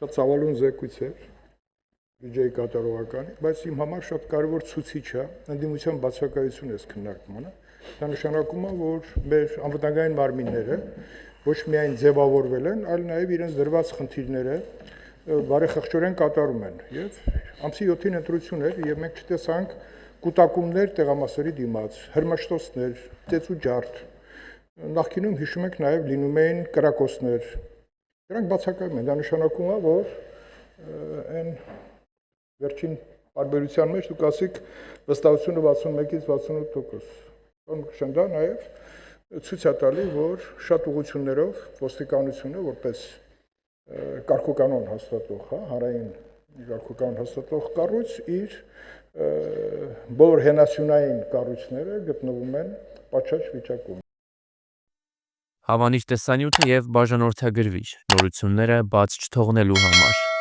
Շատ ցավալուն զեկույց էր բյուջեի կատարողականի, բայց իմ համար շատ կարևոր ցուցիչ է ընդդիմության բացակայությունը այս քննարկմանը։ Դա նշանակում է, որ մեր անվտանգային մարմինները ոչ միայն ձևավորվել են, այլ նաև իրենց դրված խնդիրները բարեխղճորեն կատարում են։ Եվ ամսի 7-ին ընտրություն էր, եւ մենք չտեսանք կուտակումներ տեղամասերի դիմաց, հրմշտոցներ, ծեծու ջարդ։ Նախկինում հիշում եք նաև լինում էին կրակոցներ։ Դրանք բացակայում են, դա նշանակում է, որ այն վերջին տարբերության մեջ դուք ասիք վստահությունը 61-ից 68%։ Կամ դա նաև ցույց է տալի, որ շատ ուղղություններով ոստիկանությունը որպես կարգուկանոն հաստատող, հանրային կարգուկանոն հաստատող կառույց իր բոլոր հենասյունային կառույցները գտնվում են պատշաճ վիճակում։ Հավանիչ տեսանյութը եւ բաժանորդագրվիչ նորությունները բաց չթողնելու համար։